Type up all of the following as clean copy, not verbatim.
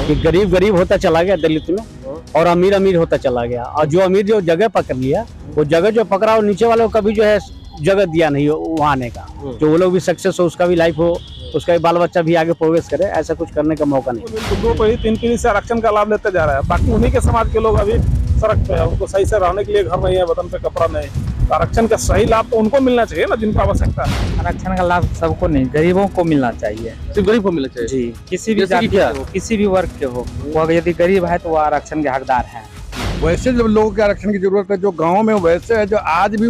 कि गरीब गरीब होता चला गया दलित में और अमीर अमीर होता चला गया। और जो अमीर जो जगह पकड़ लिया, वो जगह जो पकड़ा और नीचे वालों को कभी जो है जगह दिया नहीं हो वहाँ आने का, जो वो लोग भी सक्सेस हो, उसका भी लाइफ हो, उसका भी बाल बच्चा भी आगे प्रोग्रेस करे, ऐसा कुछ करने का मौका नहीं। 2 पीढ़ी 3 पीढ़ी से आरक्षण का लाभ लेते जा रहा है। बाकी उन्हीं के समाज के लोग अभी सड़क पे है, उनको सही से रहने के लिए घर नहीं है, बदन पे कपड़ा नहीं। तो आरक्षण का सही लाभ तो उनको मिलना चाहिए ना, जिनको आवश्यकता है। आरक्षण का लाभ सबको नहीं, गरीबों को मिलना चाहिए। सिर्फ गरीब को मिलना चाहिए जी, किसी भी जैसे कि जाति क्या? के हो, किसी भी वर्ग के हो, वो अगर यदि गरीब है तो वो आरक्षण के हकदार हैं। वैसे जब लोगों के आरक्षण की जरूरत है, जो गांव में वैसे है, जो आज भी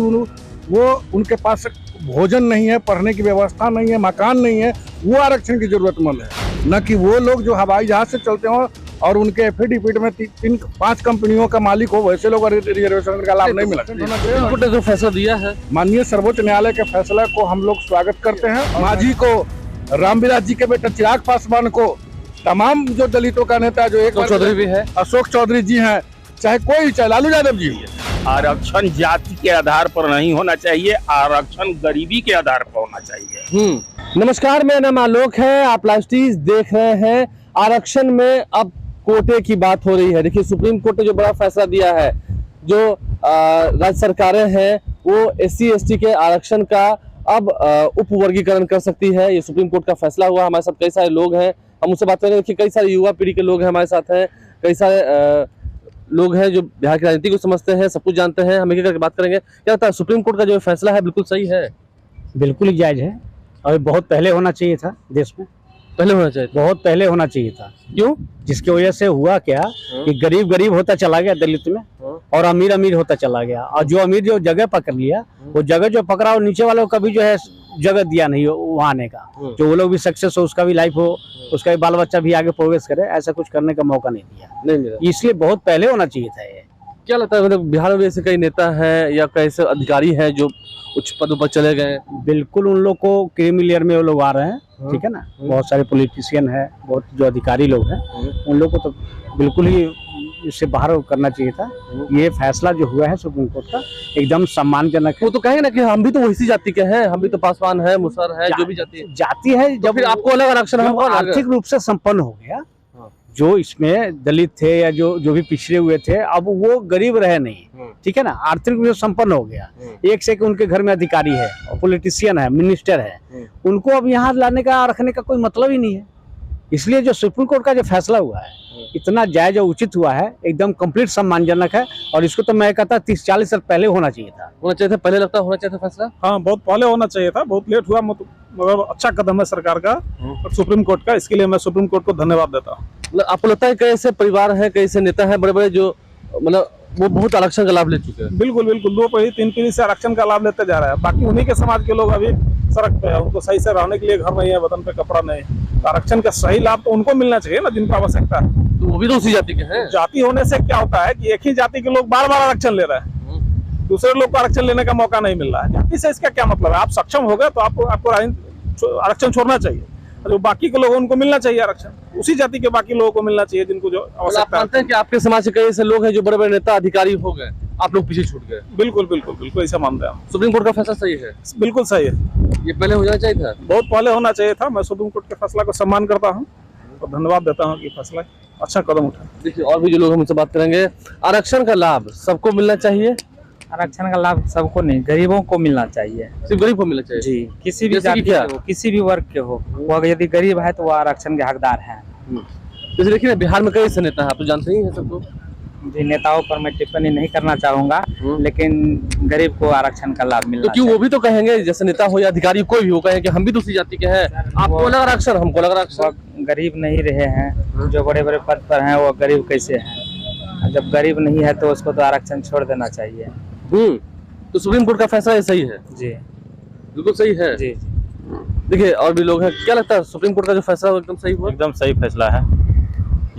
वो उनके पास भोजन नहीं है, पढ़ने की व्यवस्था नहीं है, मकान नहीं है, वो आरक्षण की जरूरतमंद है। न कि वो लोग जो हवाई जहाज से चलते हो और उनके एफिडेविट में 3-5 कंपनियों का मालिक हो, वैसे लोग रिजर्वेशन का लाभ नहीं मिला। सुप्रीम कोर्ट ने जो फैसला दिया है, माननीय सर्वोच्च न्यायालय के फैसला को हम लोग स्वागत करते हैं। माझी को, रामविलास जी के बेटा चिराग पासवान को, तमाम जो दलितों का नेता जो एक चौधरी भी है, अशोक चौधरी जी हैं, चाहे कोई, चाहे लालू यादव जी हो। आरक्षण जाति के आधार पर नहीं होना चाहिए, आरक्षण गरीबी के आधार पर होना चाहिए। नमस्कार, मेरा नाम आलोक है, आप लाइव टीवी देख रहे हैं। आरक्षण में अब कोटे की बात हो रही है। देखिए, सुप्रीम कोर्ट ने जो बड़ा फैसला दिया है, जो राज्य सरकारें हैं वो SC/ST के आरक्षण का अब उप वर्गीकरण कर सकती है। ये सुप्रीम कोर्ट का फैसला हुआ। हमारे साथ कई सारे लोग हैं, हम उससे बात करेंगे। देखिए, कई सारे युवा पीढ़ी के लोग हैं हमारे साथ हैं, कई सारे लोग हैं जो बिहार की राजनीति को समझते हैं, सब कुछ जानते हैं। हम एक एक करके बात करेंगे। क्या लगता है, सुप्रीम कोर्ट का जो फैसला है बिल्कुल सही है? बिल्कुल ही जायज है और बहुत पहले होना चाहिए था। देश में पहले होना चाहिए, बहुत पहले होना चाहिए था। क्यों? जिसकी वजह से हुआ क्या कि गरीब गरीब होता चला गया दलित में और अमीर अमीर होता चला गया। और जो अमीर जो जगह पकड़ लिया, वो जगह जो पकड़ा और नीचे वालों को कभी जो है जगह दिया नहीं हो वहाँ आने का, जो वो लोग भी सक्सेस हो, उसका भी लाइफ हो, उसका भी बाल बच्चा भी आगे प्रोग्रेस करे, ऐसा कुछ करने का मौका नहीं दिया। इसलिए बहुत पहले होना चाहिए था ये। क्या लगता है, मतलब बिहार में ऐसे कई नेता हैं या कई ऐसे अधिकारी हैं जो उच्च पदों पर चले गए? बिल्कुल, उन लोग को क्रीमी लेयर में वो लोग आ रहे हैं, ठीक है ना। बहुत सारे पॉलिटिशियन है, बहुत जो अधिकारी लोग हैं, उन लोग को तो बिल्कुल ही इससे बाहर करना चाहिए था। ये फैसला जो हुआ है सुप्रीम कोर्ट का एकदम सम्मानजनक है। वो तो कहेंगे ना कि हम भी तो वैसी जाति के हैं, हम भी तो पासवान है, मुसर है, जो भी जाति है। जब फिर आपको अलग आरक्षण, हमको अलग। आर्थिक रूप से संपन्न हो गया, जो इसमें दलित थे या जो भी पिछड़े हुए थे, अब वो गरीब रहे नहीं, ठीक है ना। आर्थिक रूप से संपन्न हो गया। एक से एक उनके घर में अधिकारी है और पॉलिटिशियन है, मिनिस्टर है, उनको अब यहाँ लाने का रखने का कोई मतलब ही नहीं है। इसलिए जो सुप्रीम कोर्ट का जो फैसला हुआ है इतना जायज और उचित हुआ है, एकदम कंप्लीट सम्मानजनक है। और इसको तो मैं कहता 30-40 साल पहले होना चाहिए था। पहले लगता होना चाहिए था फैसला। हाँ, बहुत पहले होना चाहिए था, बहुत लेट हुआ, मगर अच्छा कदम है सरकार का और सुप्रीम कोर्ट का। इसके लिए मैं सुप्रीम कोर्ट को धन्यवाद देता हूँ। मतलब आपको लगता है कई ऐसे परिवार हैं, कई ऐसे नेता हैं बड़े बड़े जो मतलब वो बहुत आरक्षण का लाभ ले चुके हैं? बिल्कुल बिल्कुल, 2 पीढ़ी 3 पीढ़ी से आरक्षण का लाभ लेते जा रहा है। बाकी उन्हीं के समाज के लोग अभी सड़क पे है, उनको सही से रहने के लिए घर नहीं है, बदन पे कपड़ा नहीं। तो आरक्षण का सही लाभ तो उनको मिलना चाहिए ना, जिनको आवश्यकता है। तो वो भी तो उसी जाति के हैं। जाति होने से क्या होता है कि एक ही जाति के लोग बार बार आरक्षण ले रहे हैं, दूसरे लोग को आरक्षण लेने का मौका नहीं मिल रहा है। जाति से इसका क्या मतलब है? आप सक्षम हो गए तो आपको आरक्षण छोड़ना चाहिए। जो बाकी के लोग उनको मिलना चाहिए आरक्षण, उसी जाति के बाकी लोगों को मिलना चाहिए जिनको जो आवश्यकता है। मानते हैं कि आपके समाज से कई ऐसे लोग हैं जो बड़े बड़े नेता अधिकारी हो गए, आप लोग पीछे छूट गए? बिल्कुल बिल्कुल बिल्कुल, ऐसा मानते हैं हम। सुप्रीम कोर्ट का फैसला सही है? बिल्कुल सही है। ये पहले हो जाना चाहिए था, बहुत पहले होना चाहिए था। मैं सुप्रीम कोर्ट के फैसला को सम्मान करता हूँ और धन्यवाद देता हूँ कि फैसला अच्छा कदम उठा। देखिए, और भी जो लोग हमसे बात करेंगे। आरक्षण का लाभ सबको मिलना चाहिए? आरक्षण का लाभ सबको नहीं, गरीबों को मिलना चाहिए। सिर्फ गरीब को मिलना चाहिए? जी, किसी भी जैसे कि जाति क्या? के हो, किसी भी वर्ग के हो, वो अगर यदि गरीब है तो वो आरक्षण के हकदार हैं। जैसे देखिए ना, बिहार में कई ऐसे नेता हैं, आप तो जानते ही हैं सबको। जी, नेताओं पर मैं टिप्पणी नहीं करना चाहूंगा, लेकिन गरीब को आरक्षण का लाभ मिलना तो क्यों, वो भी तो कहेंगे, जैसे नेता हो या अधिकारी कोई भी हो, कहें कि हम भी तो उसी जाति के हैं, आपको अलग आरक्षण, हमको अलग आरक्षण। वो गरीब नहीं रहे हैं, जो बड़े बड़े पद पर हैं वो गरीब कैसे हैं? जब गरीब नहीं है तो उसको तो आरक्षण छोड़ देना चाहिए। तो सुप्रीम कोर्ट का फैसला ये सही है? जी, बिल्कुल सही है। जी। देखिए, और भी लोग हैं। क्या लगता है, सुप्रीम कोर्ट का जो फैसला एकदम सही हुआ? एकदम सही फैसला है।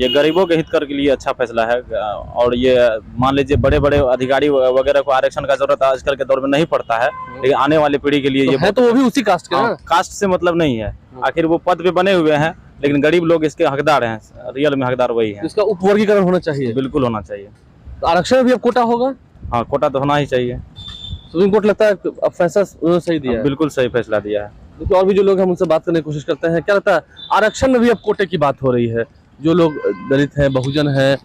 ये गरीबों के हित कर के लिए अच्छा फैसला है। और ये मान लीजिए बड़े बड़े अधिकारी वगैरह को आरक्षण का जरूरत आजकल के दौर में नहीं पड़ता है, लेकिन आने वाली पीढ़ी के लिए ये है तो वो भी उसी कास्ट के हैं। कास्ट से मतलब नहीं है, आखिर वो पद पे बने हुए हैं, लेकिन गरीब लोग इसके हकदार हैं। रियल में हकदार वही है। इसका उपवर्गीकरण होना चाहिए? बिल्कुल होना चाहिए। तो आरक्षण भी अब कोटा होगा? हाँ, कोटा तो होना ही चाहिए। सुप्रीम कोर्ट लगता है अब फैसला उन्होंने सही दिया है? बिल्कुल सही फैसला दिया है। तो और भी जो लोग हम उनसे बात करने की कोशिश करते हैं। क्या लगता है, आरक्षण में भी अब कोटे की बात हो रही है, जो लोग दलित हैं, बहुजन हैं,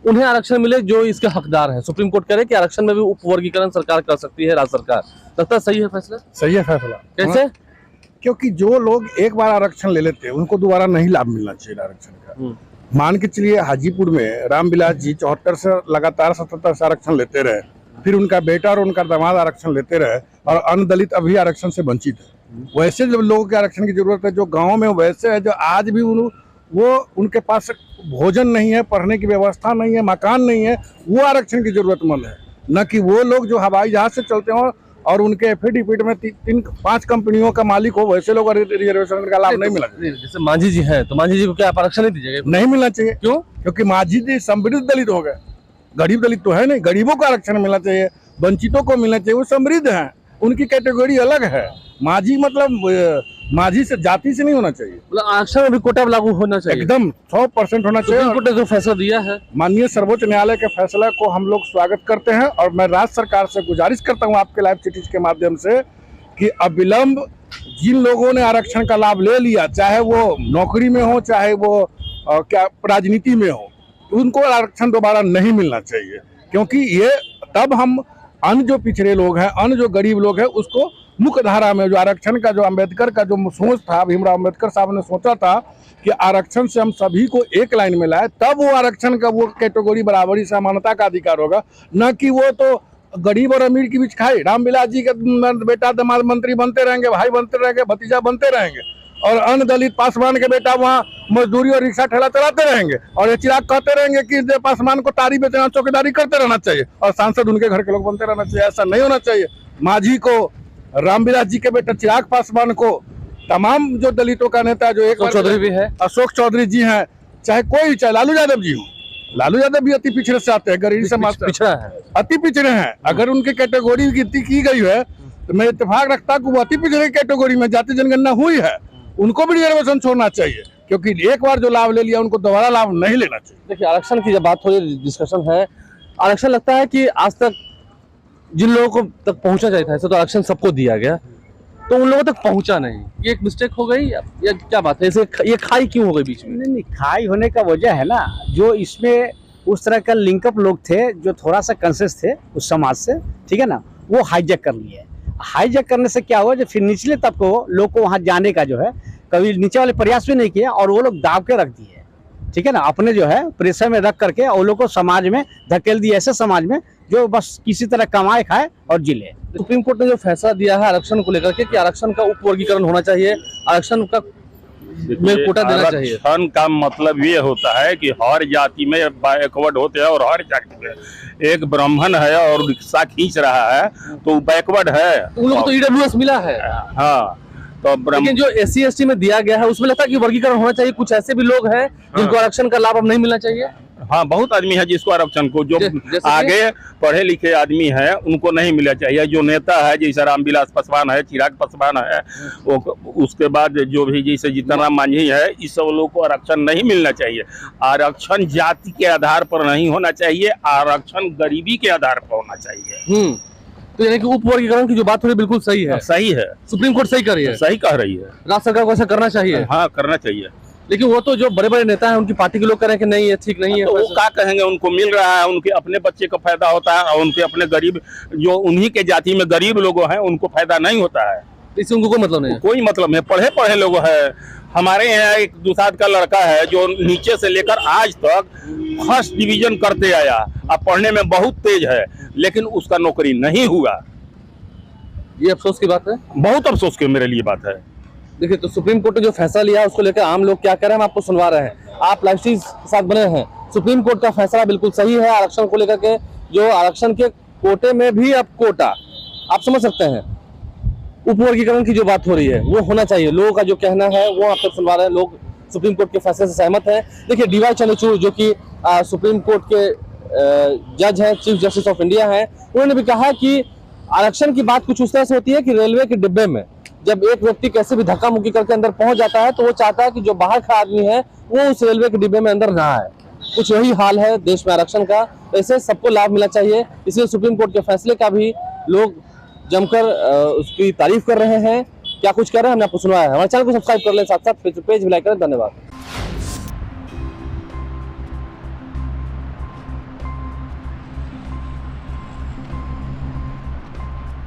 उन्हें आरक्षण मिले जो इसके हकदार हैं। सुप्रीम कोर्ट कह रहे कि आरक्षण में भी उपवर्गीकरण सरकार कर सकती है, राज्य सरकार। लगता है सही है फैसला? सही है फैसला। कैसे? हाँ, क्योंकि जो लोग एक बार आरक्षण ले लेते हैं उनको दोबारा नहीं लाभ मिलना चाहिए आरक्षण का। मान के चलिए हाजीपुर में रामविलास जी 74 से लगातार 77 से आरक्षण लेते रहे, फिर उनका बेटा और उनका दामाद आरक्षण लेते रहे और अन्य दलित अभी आरक्षण से वंचित है। वैसे जब लोगों के आरक्षण की जरूरत है, जो गाँव में वैसे है, जो आज भी वो उनके पास भोजन नहीं है, पढ़ने की व्यवस्था नहीं है, मकान नहीं है, वो आरक्षण की जरूरतमंद है। न कि वो लोग जो हवाई जहाज से चलते हो और उनके एफिडेविट में 3-5 कंपनियों का मालिक हो, वैसे लोग रिजर्वेशन का लाभ नहीं मिला। जैसे मांझी जी हैं, तो मांझी जी को क्या आप आरक्षण नहीं दीजिएगा? नहीं मिलना चाहिए। क्यों? क्योंकि मांझी जी समृद्ध दलित हो गए, गरीब दलित तो है नहीं। गरीबों को आरक्षण मिलना चाहिए, वंचितों को मिलना चाहिए, वो समृद्ध हैं, उनकी कैटेगरी अलग है। मांझी मतलब मांझी से जाति से नहीं होना चाहिए। मतलब आरक्षण में भी कोटा लागू होना चाहिए, एकदम 100% होना चाहिए। सुप्रीम कोर्ट ने जो फैसला दिया है, माननीय सर्वोच्च न्यायालय के फैसला को हम लोग स्वागत करते हैं और मैं राज्य सरकार से गुजारिश करता हूं आपके लाइव सिटीज के माध्यम से कि अविलंब जिन लोगों ने आरक्षण का लाभ ले लिया, चाहे वो नौकरी में हो, चाहे वो क्या राजनीति में हो, उनको आरक्षण दोबारा नहीं मिलना चाहिए। क्योंकि ये तब हम अन्य जो पिछड़े लोग हैं, अन्य जो गरीब लोग हैं, उसको मुख्य धारा में जो आरक्षण का जो अम्बेडकर का जो सोच था, भीमराव अम्बेडकर साहब ने सोचा था कि आरक्षण से हम सभी को एक लाइन में लाए, तब वो आरक्षण का वो कैटेगरी बराबरी समानता का अधिकार होगा। न कि वो तो गरीब और अमीर के बीच खाई। रामविलास जी के बेटा दामाद मंत्री बनते रहेंगे, भाई बनते रहेंगे, भतीजा बनते रहेंगे, और अन्य दलित पासवान के बेटा वहाँ मजदूरी और रिक्शा ठेला चलाते रहेंगे, और ये चिराग कहते रहेंगे कि पासवान को तारी बेचना, चौकीदारी करते रहना चाहिए, और सांसद उनके घर के लोग बनते रहना चाहिए। ऐसा नहीं होना चाहिए। मांझी को, रामविलास जी के बेटा चिराग पासवान को, तमाम जो दलितों का नेता जो एक चौधरी भी है, अशोक चौधरी जी हैं, चाहे कोई, चाहे लालू यादव जी हो, लालू यादव भी अति पिछड़े से आते हैं, गरीब समाज से पिछड़ा है, अति पिछड़े हैं। अगर उनकी कैटेगरी की गई है तो मैं इत्तेफाक रखता कि वो अति पिछड़े कैटेगरी में जाति जनगणना हुई है, उनको भी रिजर्वेशन छोड़ना चाहिए। क्योंकि एक बार जो लाभ ले लिया उनको दोबारा लाभ नहीं लेना चाहिए। देखिए आरक्षण की जब बात हो रही, डिस्कशन है, आरक्षण लगता है कि आज तक जिन लोगों को तक पहुंचा चाहिए था, ऐसे तो आरक्षण सबको दिया गया, तो उन लोगों तक पहुंचा नहीं। ये एक मिस्टेक हो गई या क्या बात है? ऐसे ये खाई क्यों हो गई बीच में? नहीं, खाई होने का वजह है ना, जो इसमें उस तरह का लिंकअप लोग थे जो थोड़ा सा कंसेस थे उस समाज से, ठीक है ना, वो हाईजैक कर लिए। हाईजैक करने से क्या हुआ, जो फिर निचले तबके लोग को वहाँ जाने का जो है, कभी नीचे वाले प्रयास भी नहीं किया और वो लोग दाब के रख दिए, ठीक है ना, अपने जो है प्रेशर में रख करके वो लोग को समाज में धकेल दिया, ऐसे समाज में जो बस किसी तरह कमाए खाए और जिले। सुप्रीम कोर्ट ने जो फैसला दिया है आरक्षण को लेकर के कि आरक्षण का उपवर्गीकरण होना चाहिए, आरक्षण का में कोटा देना चाहिए। आरक्षण का मतलब ये होता है कि हर जाति में बैकवर्ड होते हैं, और हर जाति में एक ब्राह्मण है और रिक्शा खींच रहा है तो बैकवर्ड है, उन लोगों को तो ईडब्ल्यूएस मिला है। हाँ, तो लेकिन जो SC ST में दिया गया है उसमें लगता है कि वर्गीकरण होना चाहिए। कुछ ऐसे भी लोग हैं जिनको आरक्षण का लाभ अब नहीं मिलना चाहिए। हाँ, बहुत आदमी है जिसको आरक्षण को, जो आगे पढ़े लिखे आदमी है उनको नहीं मिलना चाहिए। जो नेता है जैसे रामविलास पासवान है, चिराग पासवान है, वो उसके बाद जो भी जैसे जीतनराम मांझी है, इस सब लोग को आरक्षण नहीं मिलना चाहिए। आरक्षण जाति के आधार पर नहीं होना चाहिए, आरक्षण गरीबी के आधार पर होना चाहिए। तो यानी कि उपवर्गीकरण की जो बात हो रही है बिल्कुल सही है। सही है, सुप्रीम कोर्ट सही कर रही है, सही कह रही है। राज्य सरकार को ऐसा करना चाहिए। हाँ, करना चाहिए। लेकिन वो तो जो बड़े बड़े नेता हैं उनकी पार्टी के लोग कह रहे हैं कि नहीं ये ठीक नहीं है। तो वो क्या कहेंगे, उनको मिल रहा है, उनके अपने बच्चे को फायदा होता है, और उनके अपने गरीब जो उन्हीं के जाति में गरीब लोग हैं उनको फायदा नहीं होता है। इससे उनको कोई मतलब नहीं है। कोई मतलब नहीं। पढ़े पढ़े लोग हैं। हमारे यहाँ एक दुसाद का लड़का है जो नीचे से लेकर आज तक फर्स्ट डिवीजन करते आया, अब पढ़ने में बहुत तेज है, लेकिन उसका नौकरी नहीं हुआ। ये अफसोस की बात है, बहुत अफसोस की मेरे लिए बात है। देखिए तो सुप्रीम कोर्ट ने जो फैसला लिया उसको लेकर आम लोग क्या कह रहे हैं हम आपको सुनवा रहे हैं। आप लाइव स्ट्रीम के साथ बने हैं। सुप्रीम कोर्ट का फैसला बिल्कुल सही है आरक्षण को लेकर के। जो आरक्षण के कोटे में भी अब कोटा, आप समझ सकते हैं, उपवर्गीकरण की जो बात हो रही है वो होना चाहिए। लोगों का जो कहना है वो आप तक सुनवा रहे हैं। लोग सुप्रीम कोर्ट के फैसले से सहमत हैं। देखिए DY चंद्रचूड़ जो कि सुप्रीम कोर्ट के जज हैं, चीफ जस्टिस ऑफ इंडिया हैं, उन्होंने भी कहा कि आरक्षण की बात कुछ उस तरह से होती है कि रेलवे के डिब्बे में जब एक व्यक्ति कैसे भी धक्का मुक्की करके अंदर पहुंच जाता है तो वो चाहता है कि जो बाहर का आदमी है वो उस रेलवे के डिब्बे में अंदर ना आए। कुछ यही हाल है देश में आरक्षण का। ऐसे सबको लाभ मिलना चाहिए, इसलिए सुप्रीम कोर्ट के फैसले का भी लोग जमकर उसकी तारीफ कर रहे हैं। क्या कुछ कह रहे हैं हमने आपको सुनाया है। हमारे चैनल को सब्सक्राइब कर लें, साथ साथ पेज भी लाइक करें। धन्यवाद।